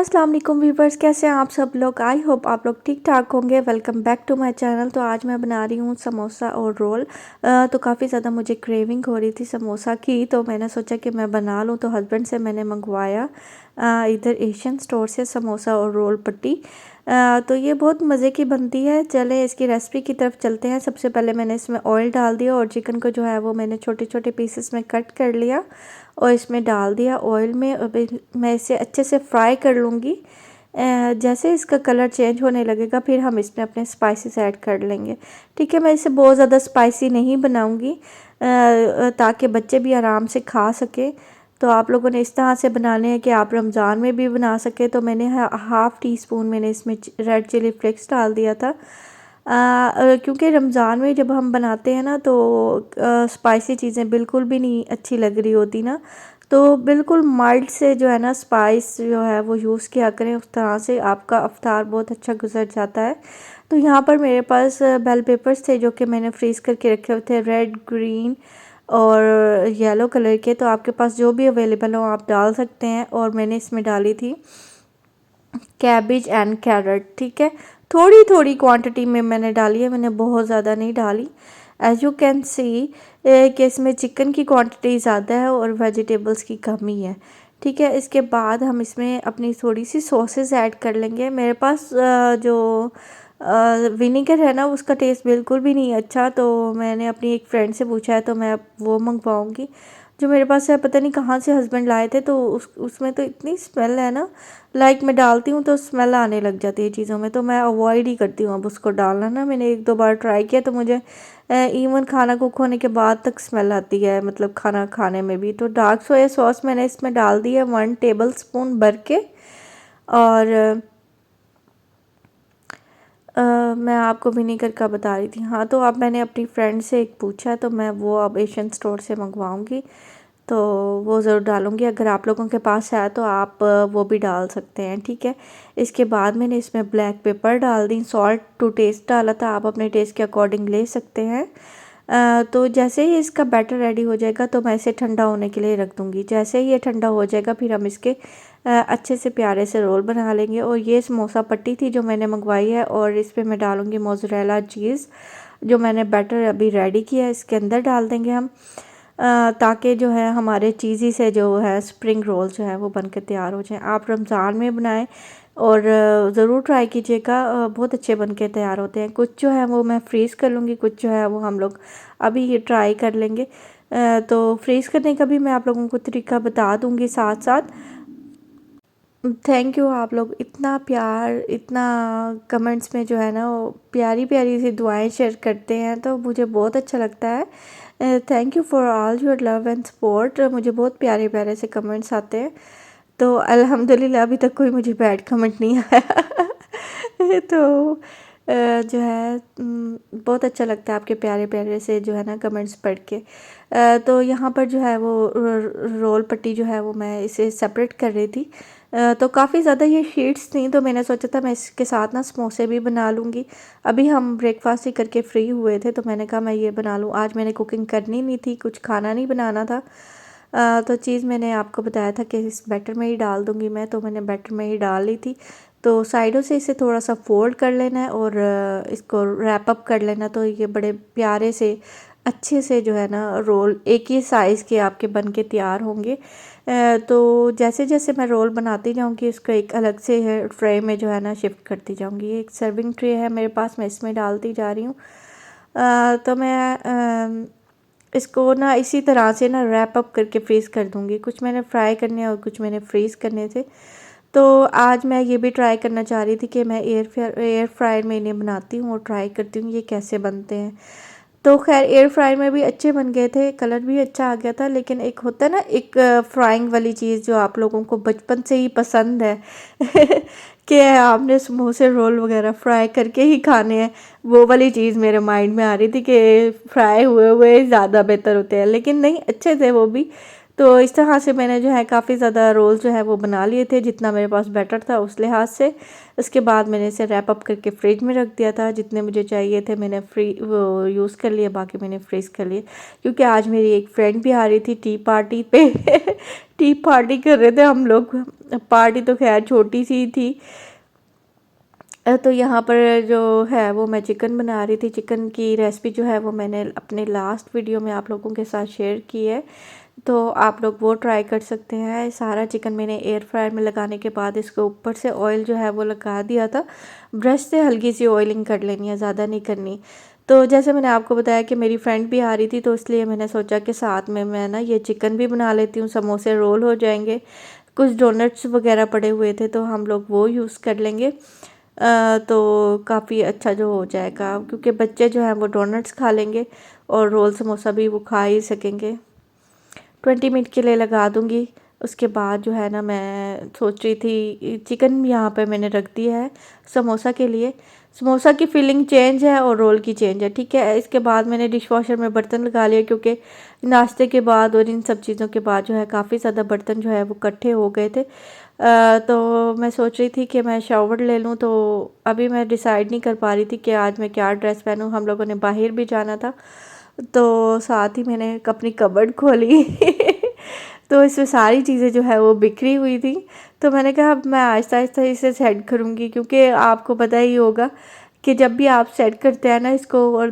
अस्सलाम वालेकुम व्यूवर्स, कैसे हैं आप सब लोग। आई होप आप लोग ठीक ठाक होंगे। Welcome back to my channel. तो आज मैं बना रही हूँ समोसा और रोल। तो काफ़ी ज़्यादा मुझे क्रेविंग हो रही थी समोसा की, तो मैंने सोचा कि मैं बना लूँ। तो हस्बैंड से मैंने मंगवाया इधर एशियन स्टोर से समोसा और रोल पट्टी। तो ये बहुत मज़े की बनती है। चले इसकी रेसिपी की तरफ चलते हैं। सबसे पहले मैंने इसमें ऑयल डाल दिया और चिकन को जो है वो मैंने छोटे छोटे पीसेस में कट कर लिया और इसमें डाल दिया ऑयल में। अब मैं इसे अच्छे से फ्राई कर लूँगी। जैसे इसका कलर चेंज होने लगेगा फिर हम इसमें अपने स्पाइसेस ऐड कर लेंगे। ठीक है, मैं इसे बहुत ज़्यादा स्पाइसी नहीं बनाऊँगी ताकि बच्चे भी आराम से खा सकें। तो आप लोगों ने इस तरह से बनाने हैं कि आप रमज़ान में भी बना सके। तो मैंने हाफ़ टी स्पून मैंने इसमें रेड चिली फ्लेक्स डाल दिया था क्योंकि रमज़ान में जब हम बनाते हैं ना तो स्पाइसी चीज़ें बिल्कुल भी नहीं अच्छी लग रही होती ना। तो बिल्कुल माइल्ड से जो है ना स्पाइस जो है वो यूज़ किया करें, उस तरह से आपका अफ्तार बहुत अच्छा गुजर जाता है। तो यहाँ पर मेरे पास बेल पेपर्स थे जो कि मैंने फ्रीज़ करके रखे हुए थे, रेड, ग्रीन और येलो कलर के। तो आपके पास जो भी अवेलेबल हो आप डाल सकते हैं। और मैंने इसमें डाली थी कैबिज एंड कैरेट। ठीक है, थोड़ी थोड़ी क्वांटिटी में मैंने डाली है, मैंने बहुत ज़्यादा नहीं डाली। एज यू कैन सी कि इसमें चिकन की क्वांटिटी ज़्यादा है और वेजिटेबल्स की कमी है। ठीक है, इसके बाद हम इसमें अपनी थोड़ी सी सॉसेस ऐड कर लेंगे। मेरे पास जो विनीगर है ना उसका टेस्ट बिल्कुल भी नहीं अच्छा, तो मैंने अपनी एक फ्रेंड से पूछा है तो मैं अब वो मंगवाऊँगी। जो मेरे पास है पता नहीं कहाँ से हस्बैंड लाए थे, तो उसमें तो इतनी स्मेल है ना, लाइक मैं डालती हूँ तो स्मेल आने लग जाती है चीज़ों में, तो मैं अवॉइड ही करती हूँ अब उसको डालना ना। मैंने एक दो बार ट्राई किया तो मुझे इवन खाना कुक होने के बाद तक स्मेल आती है, मतलब खाना खाने में भी। तो डार्क सोया सॉस मैंने इसमें डाल दी है 1 टेबल स्पून भर के। और मैं आपको विनीगर का बता रही थी। हाँ, तो अब मैंने अपनी फ्रेंड से एक पूछा तो मैं वो अब एशियन स्टोर से मंगवाऊँगी, तो वो ज़रूर डालूँगी। अगर आप लोगों के पास है तो आप वो भी डाल सकते हैं। ठीक है, इसके बाद मैंने इसमें ब्लैक पेपर डाल दी, सॉल्ट टू टेस्ट डाला था, आप अपने टेस्ट के अकॉर्डिंग ले सकते हैं। तो जैसे ही इसका बैटर रेडी हो जाएगा तो मैं इसे ठंडा होने के लिए रख दूँगी। जैसे ही ये ठंडा हो जाएगा फिर हम इसके अच्छे से प्यारे से रोल बना लेंगे। और ये समोसा पट्टी थी जो मैंने मंगवाई है और इस पर मैं डालूँगी मोज़रेला चीज़। जो मैंने बैटर अभी रेडी किया है इसके अंदर डाल देंगे हम, ताकि जो है हमारे चीज़ी से जो है स्प्रिंग रोल जो है वो बन के तैयार हो जाएं। आप रमज़ान में बनाएं और ज़रूर ट्राई कीजिएगा, बहुत अच्छे बन के तैयार होते हैं। कुछ जो है वो मैं फ्रीज़ कर लूँगी, कुछ जो है वो हम लोग अभी ये ट्राई कर लेंगे। तो फ्रीज़ करने का भी मैं आप लोगों को तरीका बता दूँगी साथ साथ। थैंक यू, आप लोग इतना प्यार, इतना कमेंट्स में जो है ना वो प्यारी प्यारी सी दुआएं शेयर करते हैं, तो मुझे बहुत अच्छा लगता है। Thank you for all your love and support. मुझे बहुत प्यारे प्यारे से कमेंट्स आते हैं। तो अल्हम्दुलिल्लाह अभी तक कोई मुझे बैड कमेंट नहीं आया तो जो है बहुत अच्छा लगता है आपके प्यारे प्यारे से जो है ना कमेंट्स पढ़ के। तो यहाँ पर जो है वो रोल पट्टी जो है वो मैं इसे सेपरेट कर रही थी। तो काफ़ी ज़्यादा ये शीट्स थी तो मैंने सोचा था मैं इसके साथ ना समोसे भी बना लूँगी। अभी हम ब्रेकफास्ट ही करके फ्री हुए थे तो मैंने कहा मैं ये बना लूँ। आज मैंने कुकिंग करनी नहीं थी, कुछ खाना नहीं बनाना था। तो चीज़ मैंने आपको बताया था कि इस बैटर में ही डाल दूँगी मैं, तो मैंने बैटर में ही डाल ली थी। तो साइडों से इसे थोड़ा सा फोल्ड कर लेना है और इसको रैप अप कर लेना, तो ये बड़े प्यारे से अच्छे से जो है ना रोल एक ही साइज़ के आपके बन के तैयार होंगे। तो जैसे जैसे मैं रोल बनाती जाऊँगी उसको एक अलग से ट्रे में जो है ना शिफ्ट करती जाऊँगी। एक सर्विंग ट्रे है मेरे पास, मैं इसमें डालती जा रही हूँ। तो मैं इसको ना इसी तरह से ना रैप अप करके फ्रीज़ कर दूँगी। कुछ मैंने फ्राई करने और कुछ मैंने फ्रीज़ करने थे। तो आज मैं ये भी ट्राई करना चाह रही थी कि मैं एयर फ्रायर में इन्हें बनाती हूँ और ट्राई करती हूँ ये कैसे बनते हैं। तो खैर एयर फ्रायर में भी अच्छे बन गए थे, कलर भी अच्छा आ गया था। लेकिन एक होता है ना एक फ्राइंग वाली चीज़ जो आप लोगों को बचपन से ही पसंद है कि आपने समोसे रोल वगैरह फ्राई करके ही खाने हैं। वो वाली चीज़ मेरे माइंड में आ रही थी कि फ्राई हुए हुए ज़्यादा बेहतर होते हैं, लेकिन नहीं अच्छे थे वो भी। तो इस तरह से मैंने जो है काफ़ी ज़्यादा रोल जो है वो बना लिए थे, जितना मेरे पास बैटर था उस लिहाज से। उसके बाद मैंने इसे रैप अप करके फ्रिज में रख दिया था। जितने मुझे चाहिए थे मैंने वो यूज़ कर लिए, बाकी मैंने फ्रीज़ कर लिए, क्योंकि आज मेरी एक फ्रेंड भी आ रही थी टी पार्टी पे टी पार्टी कर रहे थे हम लोग। पार्टी तो खैर छोटी सी थी। तो यहाँ पर जो है वो मैं चिकन बना रही थी। चिकन की रेसिपी जो है वो मैंने अपने लास्ट वीडियो में आप लोगों के साथ शेयर की है, तो आप लोग वो ट्राई कर सकते हैं। सारा चिकन मैंने एयर फ्रायर में लगाने के बाद इसके ऊपर से ऑयल जो है वो लगा दिया था। ब्रश से हल्की सी ऑयलिंग कर लेनी है, ज़्यादा नहीं करनी। तो जैसे मैंने आपको बताया कि मेरी फ्रेंड भी आ रही थी, तो इसलिए मैंने सोचा कि साथ में मैं ना ये चिकन भी बना लेती हूँ, समोसे रोल हो जाएंगे। कुछ डोनट्स वगैरह पड़े हुए थे तो हम लोग वो यूज़ कर लेंगे। तो काफ़ी अच्छा जो हो जाएगा, क्योंकि बच्चे जो हैं वो डोनट्स खा लेंगे और रोल समोसा भी वो खा ही सकेंगे। 20 मिनट के लिए लगा दूँगी। उसके बाद जो है ना मैं सोच रही थी चिकन यहाँ पे मैंने रख दिया है समोसा के लिए। समोसा की फिलिंग चेंज है और रोल की चेंज है, ठीक है। इसके बाद मैंने डिश वॉशर में बर्तन लगा लिया, क्योंकि नाश्ते के बाद और इन सब चीज़ों के बाद जो है काफ़ी ज़्यादा बर्तन जो है वो इकट्ठे हो गए थे। तो मैं सोच रही थी कि मैं शावर ले लूँ, तो अभी मैं डिसाइड नहीं कर पा रही थी कि आज मैं क्या ड्रेस पहनूँ। हम लोगों ने बाहर भी जाना था, तो साथ ही मैंने अपनी कबर्ड खोली तो इसमें सारी चीज़ें जो है वो बिखरी हुई थी। तो मैंने कहा अब मैं आहिस्ता आहिस्ता इसे सेट करूँगी, क्योंकि आपको पता ही होगा कि जब भी आप सेट करते हैं ना इसको, और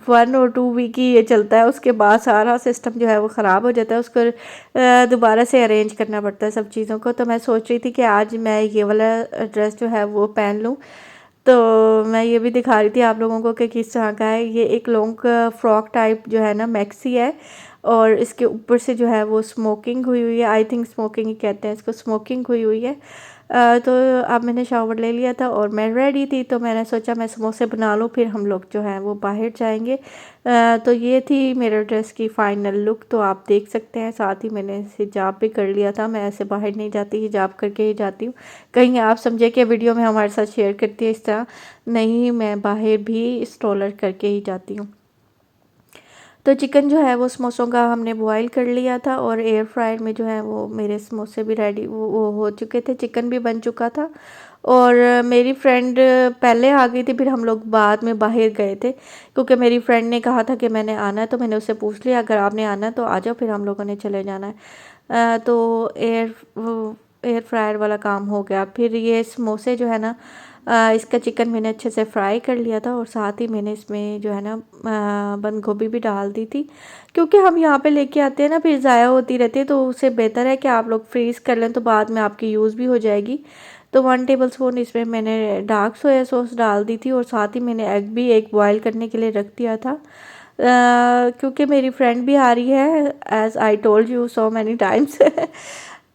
1 और 2 वीक ही ये चलता है, उसके बाद सारा सिस्टम जो है वो ख़राब हो जाता है। उसको दोबारा से अरेंज करना पड़ता है सब चीज़ों को। तो मैं सोच रही थी कि आज मैं ये वाला ड्रेस जो है वो पहन लूँ। तो मैं ये भी दिखा रही थी आप लोगों को कि किस तरह का है। ये एक लॉन्ग फ्रॉक टाइप जो है ना मैक्सी है, और इसके ऊपर से जो है वो स्मोकिंग हुई हुई है। आई थिंक स्मोकिंग ही कहते हैं इसको, स्मोकिंग हुई हुई है। तो अब मैंने शावर ले लिया था और मैं रेडी थी, तो मैंने सोचा मैं समोसे बना लूँ, फिर हम लोग जो है वो बाहर जाएंगे। तो ये थी मेरे ड्रेस की फ़ाइनल लुक, तो आप देख सकते हैं। साथ ही मैंने हिजाब भी कर लिया था। मैं ऐसे बाहर नहीं जाती, हिजाब करके ही जाती हूँ। कहीं आप समझे कि वीडियो में हमारे साथ शेयर करती है, इस तरह नहीं, मैं बाहर भी स्ट्रोलर करके ही जाती हूँ। तो चिकन जो है वो समोसों का हमने बॉईल कर लिया था, और एयर फ्रायर में जो है वो मेरे समोसे भी रेडी वो हो चुके थे, चिकन भी बन चुका था। और मेरी फ्रेंड पहले आ गई थी, फिर हम लोग बाद में बाहर गए थे, क्योंकि मेरी फ्रेंड ने कहा था कि मैंने आना है, तो मैंने उससे पूछ लिया अगर आपने आना है तो आ जाओ, फिर हम लोगों ने चले जाना है। तो एयर फ्रायर वाला काम हो गया। फिर ये समोसे जो है ना, इसका चिकन मैंने अच्छे से फ्राई कर लिया था, और साथ ही मैंने इसमें जो है ना बंद गोभी भी डाल दी थी, क्योंकि हम यहाँ पे लेके आते हैं ना फिर ज़ाया होती रहती है, तो उससे बेहतर है कि आप लोग फ्रीज़ कर लें, तो बाद में आपकी यूज़ भी हो जाएगी। तो 1 टेबल स्पून इसमें मैंने डार्क सोया सॉस डाल दी थी, और साथ ही मैंने एग भी एक बॉयल करने के लिए रख दिया था, क्योंकि मेरी फ्रेंड भी आ रही है, as I told you so many times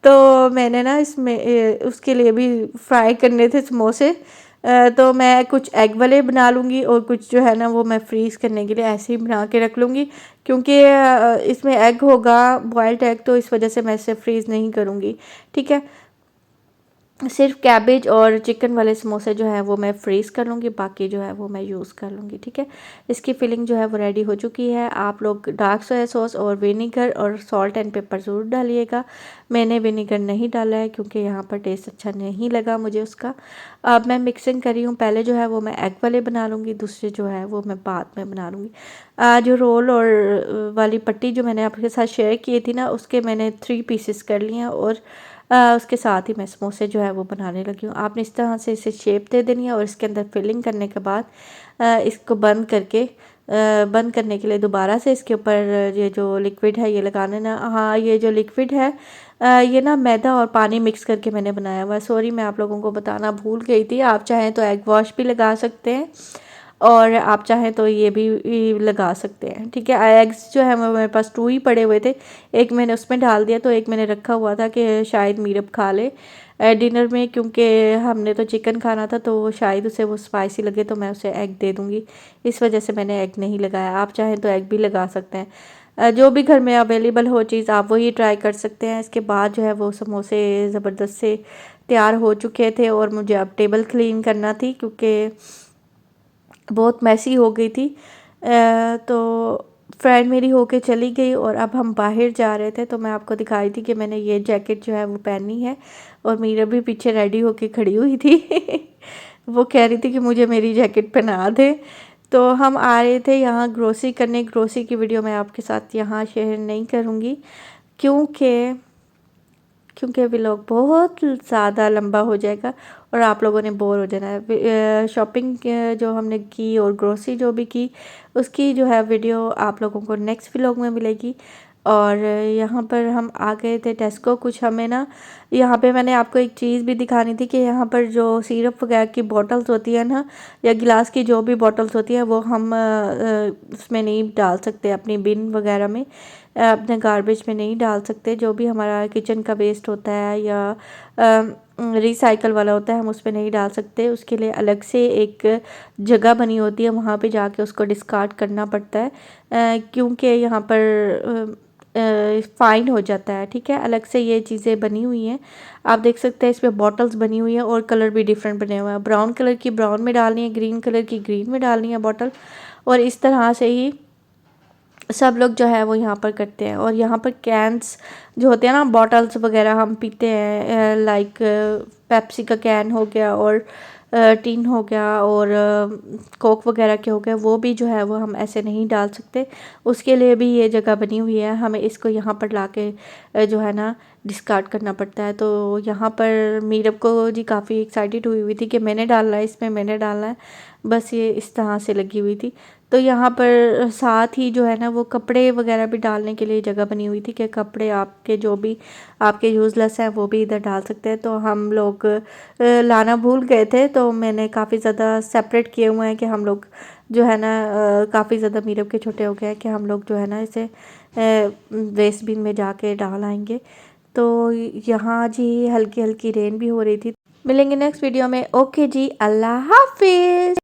तो मैंने ना इसमें उसके लिए भी फ्राई करने थे समोसे। तो मैं कुछ एग वाले बना लूँगी, और कुछ जो है ना वो मैं फ्रीज़ करने के लिए ऐसे ही बना के रख लूँगी, क्योंकि इसमें एग होगा, बॉयल्ड एग, तो इस वजह से मैं इसे फ्रीज़ नहीं करूँगी, ठीक है। सिर्फ कैबेज और चिकन वाले समोसे जो है वो मैं फ्रीज़ कर लूँगी, बाकी जो है वो मैं यूज़ कर लूँगी, ठीक है। इसकी फिलिंग जो है वो रेडी हो चुकी है। आप लोग डार्क सोया सॉस और विनीगर और सॉल्ट एंड पेपर ज़रूर डालिएगा। मैंने विनीगर नहीं डाला है, क्योंकि यहाँ पर टेस्ट अच्छा नहीं लगा मुझे उसका। अब मैं मिक्सिंग कर रही हूँ। पहले जो है वो मैं एग वाले बना लूँगी, दूसरे जो है वो मैं बाद में बना लूँगी। जो रोल और वाली पट्टी जो मैंने आपके साथ शेयर की थी ना, उसके मैंने 3 पीसेस कर लिए हैं, और उसके साथ ही मैं समोसे जो है वो बनाने लगी हूँ। आपने इस तरह से इसे शेप दे देनी है, और इसके अंदर फिलिंग करने के बाद इसको बंद करके बंद करने के लिए दोबारा से इसके ऊपर ये जो लिक्विड है ये लगाना ना। हाँ, ये जो लिक्विड है ये ना मैदा और पानी मिक्स करके मैंने बनाया हुआ है। सॉरी, मैं आप लोगों को बताना भूल गई थी। आप चाहें तो एग वॉश भी लगा सकते हैं, और आप चाहें तो ये भी लगा सकते हैं, ठीक है। एग्स जो है वो मेरे पास 2 ही पड़े हुए थे, एक मैंने उसमें डाल दिया, तो एक मैंने रखा हुआ था कि शायद मीरब खा ले डिनर में, क्योंकि हमने तो चिकन खाना था, तो शायद उसे वो स्पाइसी लगे, तो मैं उसे एग दे दूँगी, इस वजह से मैंने एग नहीं लगाया। आप चाहें तो एग भी लगा सकते हैं। जो भी घर में अवेलेबल हो चीज़ आप वही ट्राई कर सकते हैं। इसके बाद जो है वो समोसे ज़बरदस्त से तैयार हो चुके थे, और मुझे अब टेबल क्लीन करना थी, क्योंकि बहुत मैसी हो गई थी। तो फ्रेंड मेरी होके चली गई और अब हम बाहर जा रहे थे, तो मैं आपको दिखा रही थी कि मैंने ये जैकेट जो है वो पहनी है और मीरा भी पीछे रेडी होके खड़ी हुई थी वो कह रही थी कि मुझे मेरी जैकेट पहना दे। तो हम आ रहे थे यहाँ ग्रोसरी करने। ग्रोसरी की वीडियो मैं आपके साथ यहाँ शेयर नहीं करूँगी क्योंकि व्लॉग बहुत ज़्यादा लंबा हो जाएगा और आप लोगों ने बोर हो जाना है। शॉपिंग जो हमने की और ग्रोसरी जो भी की उसकी जो है वीडियो आप लोगों को नेक्स्ट व्लॉग में मिलेगी। और यहाँ पर हम आ गए थे टेस्को। कुछ हमें ना यहाँ पे मैंने आपको एक चीज़ भी दिखानी थी कि यहाँ पर जो सिरप वगैरह की बॉटल्स होती है ना, या गिलास की जो भी बॉटल्स होती हैं वो हम उसमें नहीं डाल सकते, अपनी बिन वगैरह में, अपने गार्बेज में नहीं डाल सकते। जो भी हमारा किचन का वेस्ट होता है या रिसाइकल वाला होता है हम उस पर नहीं डाल सकते। उसके लिए अलग से एक जगह बनी होती है, वहाँ पे जाके उसको डिस्कार्ड करना पड़ता है क्योंकि यहाँ पर फ़ाइन हो जाता है। ठीक है, अलग से ये चीज़ें बनी हुई हैं, आप देख सकते हैं इसमें बॉटल्स बनी हुई हैं और कलर भी डिफरेंट बने हुए हैं। ब्राउन कलर की ब्राउन में डालनी है, ग्रीन कलर की ग्रीन में डालनी है बॉटल, और इस तरह से ही सब लोग जो है वो यहाँ पर करते हैं। और यहाँ पर कैंस जो होते हैं ना, बॉटल्स वगैरह हम पीते हैं, लाइक पेप्सी का कैन हो गया और टिन हो गया और कोक वगैरह के हो गए, वो भी जो है वो हम ऐसे नहीं डाल सकते। उसके लिए भी ये जगह बनी हुई है, हमें इसको यहाँ पर लाके जो है ना डिस्कार्ड करना पड़ता है। तो यहाँ पर मीरब को जी काफ़ी एक्साइटेड हुई थी कि मैंने डालना है इसमें, मैंने डालना है, बस ये इस तरह से लगी हुई थी। तो यहाँ पर साथ ही जो है ना वो कपड़े वगैरह भी डालने के लिए जगह बनी हुई थी कि कपड़े आपके जो भी आपके यूज़लेस हैं वो भी इधर डाल सकते हैं। तो हम लोग लाना भूल गए थे, तो मैंने काफ़ी ज़्यादा सेपरेट किए हुए हैं कि हम लोग जो है ना काफ़ी ज़्यादा मीरब के छोटे हो गए हैं कि हम लोग जो है ना इसे वेस्ट बिन में जाके डाल आएंगे। तो यहाँ जी हल्की हल्की रेन भी हो रही थी। मिलेंगे नेक्स्ट वीडियो में। ओके जी, अल्लाह हाफिज़।